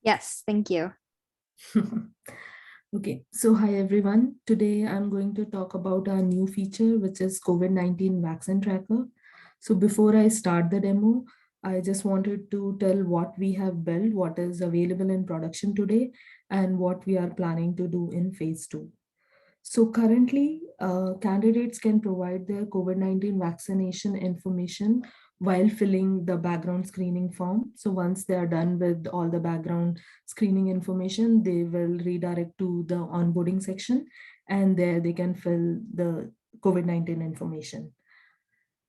Yes, thank you. Okay, so hi everyone. Today I'm going to talk about our new feature, which is COVID-19 vaccine tracker. So before I start the demo, I just wanted to tell what we have built, what is available in production today, and what we are planning to do in phase two. So currently, candidates can provide their COVID-19 vaccination information while filling the background screening form. So once they are done with all the background screening information, they will redirect to the onboarding section, and there they can fill the COVID-19 information.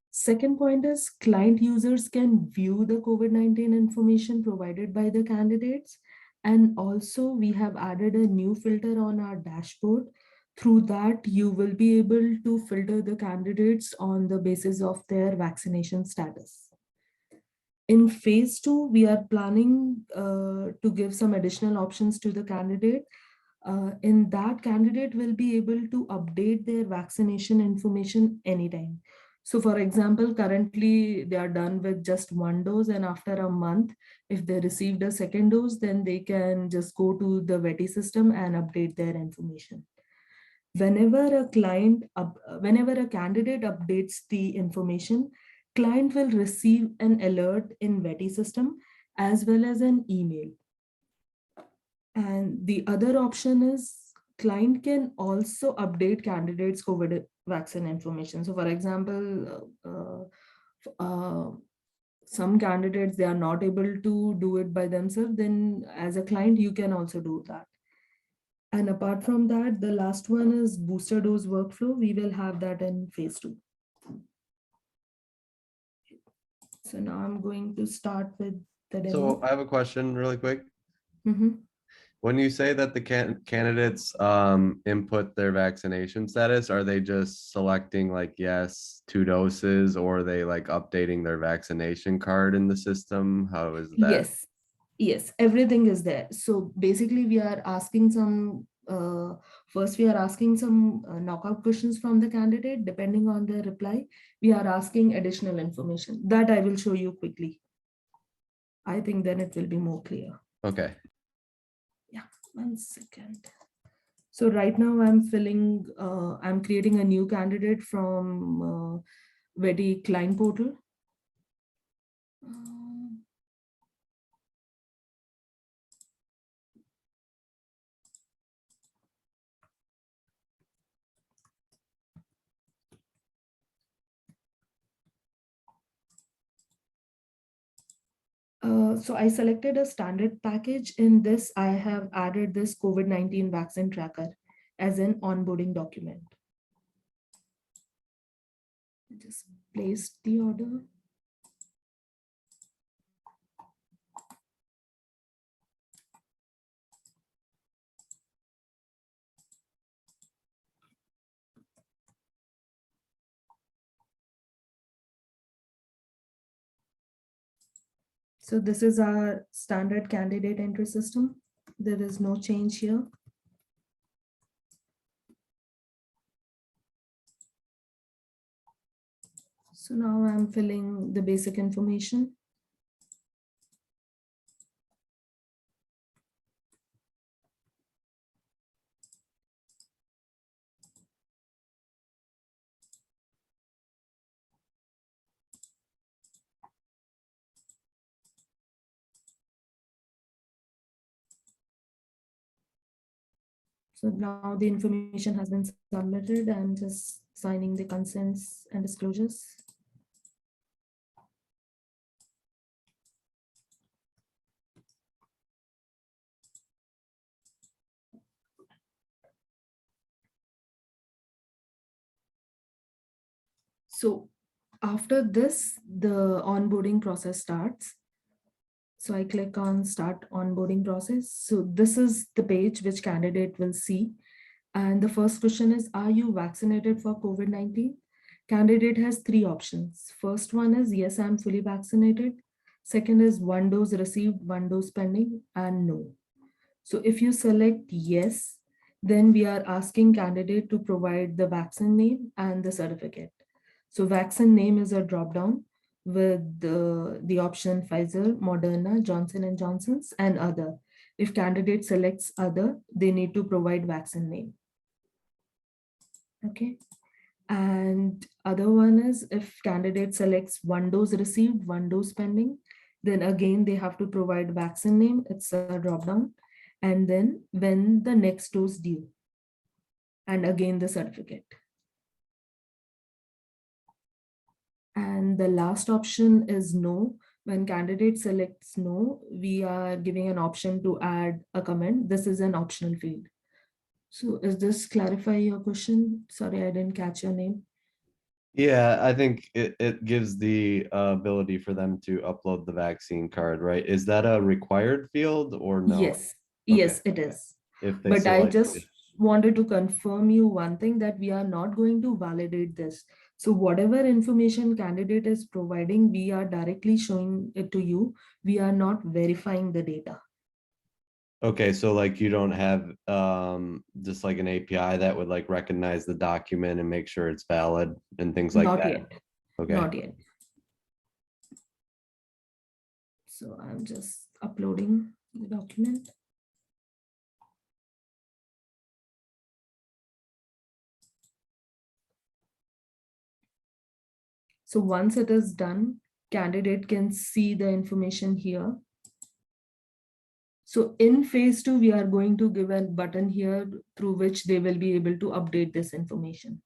Second point is client users can view the COVID-19 information provided by the candidates. And also we have added a new filter on our dashboard. Through that, you will be able to filter the candidates on the basis of their vaccination status. In phase two, we are planning to give some additional options to the candidate. In that, candidate will be able to update their vaccination information anytime. So for example, currently they are done with just one dose, and after a month, if they received a second dose, then they can just go to the VETI system and update their information. Whenever a candidate updates the information, client will receive an alert in VETI system as well as an email. And the other option is client can also update candidates COVID vaccine information. So for example, some candidates, they are not able to do it by themselves, then as a client, you can also do that. And apart from that, the last one is booster dose workflow. We will have that in phase two. So now I'm going to start with the So demo. I have a question really quick. Mhm. When you say that the candidates input their vaccination status, are they just selecting like yes, 2 doses, or are they like updating their vaccination card in the system? How is that? Yes, yes, everything is there. So basically, we are asking first we are asking some knockout questions from the candidate. Depending on their reply, we are asking additional information that I will show you quickly. I think then it will be more clear. Okay. Yeah, 1 second. So right now I'm creating a new candidate from Vedi client portal. Um, so I selected a standard package. In this, I have added this COVID-19 vaccine tracker as an onboarding document. Just place the order. So this is our standard candidate entry system. There is no change here. So now I'm filling the basic information. So now the information has been submitted. I'm just signing the consents and disclosures. So after this, the onboarding process starts. So I click on start onboarding process. So this is the page which candidate will see. And the first question is, are you vaccinated for COVID-19? Candidate has three options. First one is, yes, I'm fully vaccinated. Second is one dose received, one dose pending, and no. So if you select yes, then we are asking candidate to provide the vaccine name and the certificate. So vaccine name is a drop down with the option Pfizer, Moderna, Johnson and Johnson's, and other. If candidate selects other, they need to provide vaccine name. Okay. And other one is if candidate selects one dose received, one dose pending, then again they have to provide vaccine name. It's a drop down. And then when the next dose due, and again the certificate. And the last option is no. When candidate selects no, we are giving an option to add a comment. This is an optional field. So is this clarify your question? Sorry, I didn't catch your name. Yeah, I think it gives the ability for them to upload the vaccine card, right? Is that a required field or no? Yes, Okay, yes, it is. if they But I select, just wanted to confirm you one thing that we are not going to validate this. So whatever information candidate is providing, we are directly showing it to you. We are not verifying the data. okay, so like you don't have just like an API that would like recognize the document and make sure it's valid and things like Not that. yet. Okay. Not yet. So I'm just uploading the document. So once it is done, candidate can see the information here. So in phase 2, we are going to give a button here through which they will be able to update this information.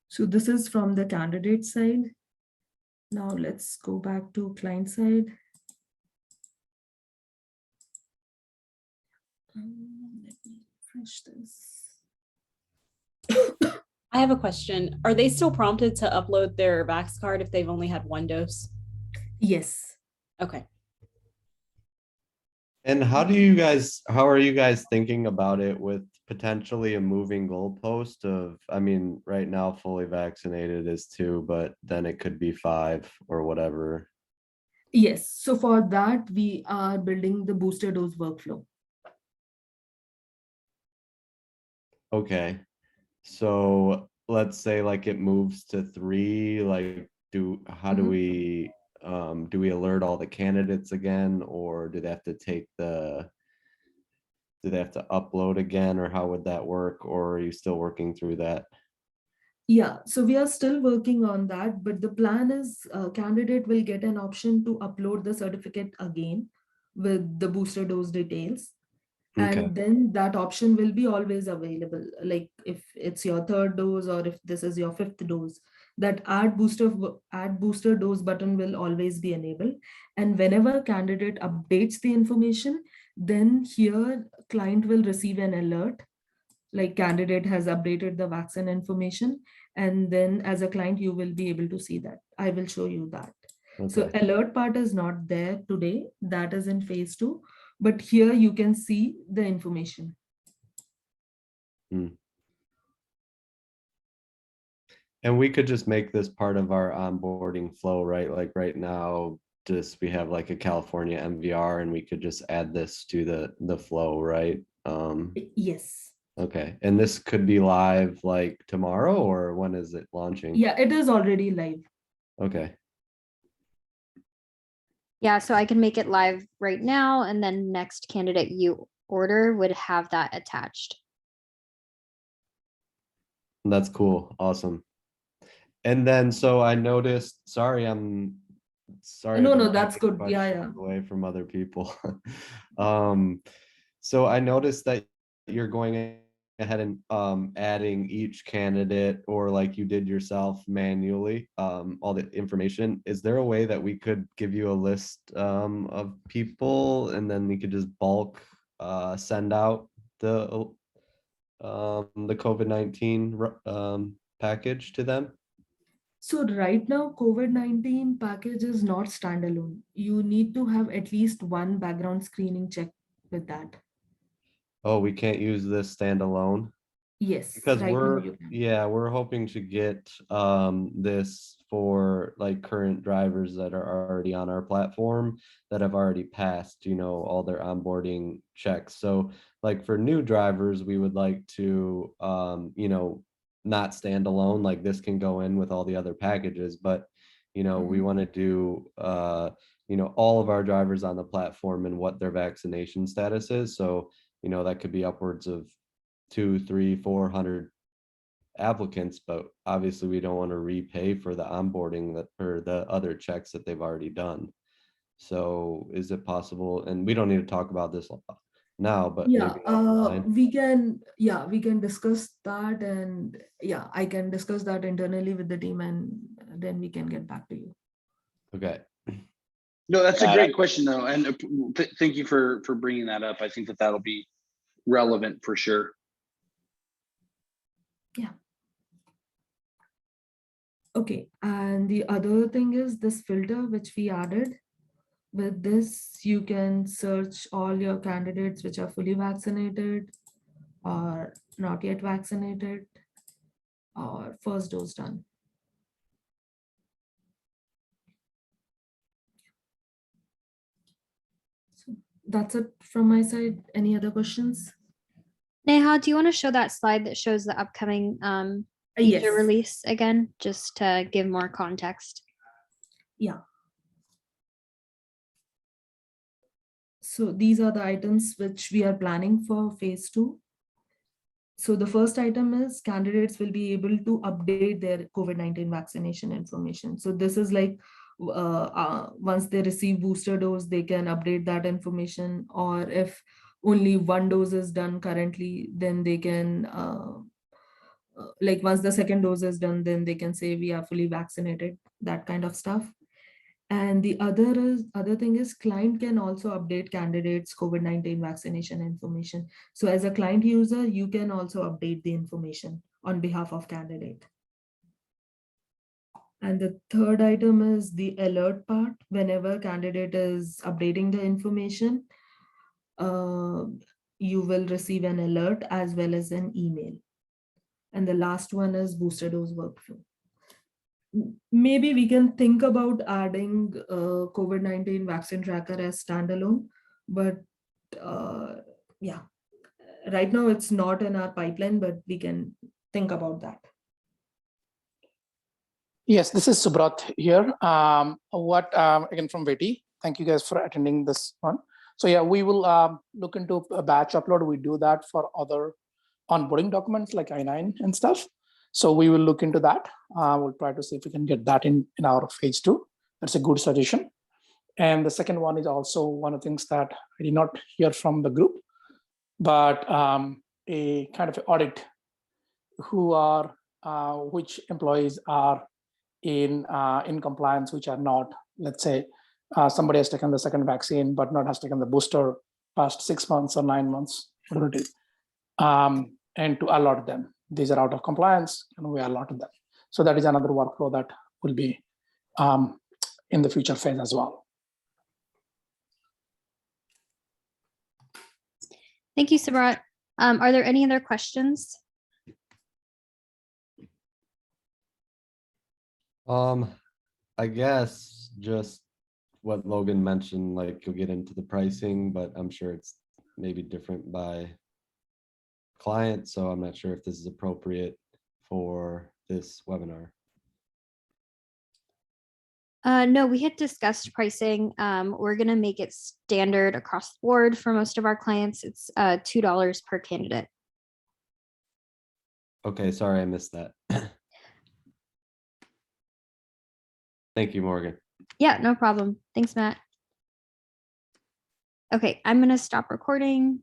So this is from the candidate side. Now let's go back to client side. Let me refresh this. I have a question. Are they still prompted to upload their Vax card if they've only had one dose? Yes. Okay. And how are you guys thinking about it with potentially a moving goalpost of, I mean, right now fully vaccinated is 2, but then it could be 5 or whatever. Yes. So for that, we are building the booster dose workflow. Okay. So let's say like it moves to 3, like how do we alert all the candidates again, or do they have to upload again, or how would that work, or are you still working through that? Yeah, so we are still working on that, but the plan is candidate will get an option to upload the certificate again with the booster dose details. Okay. And then that option will be always available. Like if it's your third dose or if this is your fifth dose, that add booster dose button will always be enabled. And whenever candidate updates the information, then here client will receive an alert like candidate has updated the vaccine information, and then as a client you will be able to see that. I will show you that. So Okay. alert part is not there today, that is in phase 2, but here you can see the information. Hmm. And we could just make this part of our onboarding flow, right? Like right now, just we have like a California MVR and we could just add this to the flow, right? Yes. Okay. And this could be live like tomorrow, or when is it launching? Yeah, it is already live. Okay. Yeah, so I can make it live right now, and then next candidate you order would have that attached. That's cool. Awesome. And then so I noticed, sorry No, if I'm no, that's taking good. Yeah, questions yeah. away from other people. Um, so I noticed that you're going ahead and adding each candidate, or like you did yourself manually, all the information. Is there a way that we could give you a list of people and then we could just bulk send out the COVID-19 package to them? So right now COVID-19 package is not standalone. You need to have at least one background screening check with that. Oh, we can't use this standalone? Yes, Because right now you can. we're hoping to get this for like current drivers that are already on our platform that have already passed, all their onboarding checks. So like for new drivers, we would like to not stand alone, like this can go in with all the other packages, but we want to do all of our drivers on the platform and what their vaccination status is. So, that could be upwards of 200, 300, 400 applicants, but obviously we don't want to repay for the onboarding that or the other checks that they've already done. So is it possible, and we don't need to talk about this now, but Yeah, maybe down the line? we can discuss that, and yeah, I can discuss that internally with the team, and then we can get back to you. Okay. No, that's a Got great it. question though. And thank you for bringing that up. I think that that'll be relevant for sure. Okay, and the other thing is this filter which we added. With this, you can search all your candidates which are fully vaccinated or not yet vaccinated or first dose done. So that's it from my side. Any other questions? Neha, do you want to show that slide that shows the upcoming feature Yes. release again, just to give more context? Yeah. So these are the items which we are planning for phase 2. So the first item is candidates will be able to update their COVID-19 vaccination information. So this is like once they receive booster dose, they can update that information, or if only one dose is done currently, then they can like once the second dose is done, then they can say we are fully vaccinated, that kind of stuff. And the other thing is client can also update candidates COVID-19 vaccination information. So as a client user, you can also update the information on behalf of candidate. And the third item is the alert part. Whenever candidate is updating the information, you will receive an alert as well as an email. And the last one is booster dose workflow. Maybe we can think about adding COVID-19 vaccine tracker as standalone, but yeah, right now it's not in our pipeline, but we can think about that. Yes, this is Subrat here. Again from Veti. Thank you guys for attending this one. So yeah, we will look into a batch upload. We do that for other onboarding documents like I-9 and stuff. So we will look into that. We'll try to see if we can get that in our phase 2. That's a good suggestion. And the second one is also one of the things that I did not hear from the group, but a kind of audit which employees are in compliance, which are not, let's say, somebody has taken the second vaccine, but not has taken the booster past 6 months or 9 months, whatever it is, and to allot them. These are out of compliance, and we allotted them. So that is another workflow that will be in the future phase as well. Thank you, Subrat. Are there any other questions? I guess just what Logan mentioned, like you'll get into the pricing, but I'm sure it's maybe different by client. So I'm not sure if this is appropriate for this webinar. No, we had discussed pricing. We're going to make it standard across the board for most of our clients. It's $2 per candidate. Okay, sorry, I missed that. Thank you, Morgan. Yeah, no problem. Thanks, Matt. Okay, I'm going to stop recording.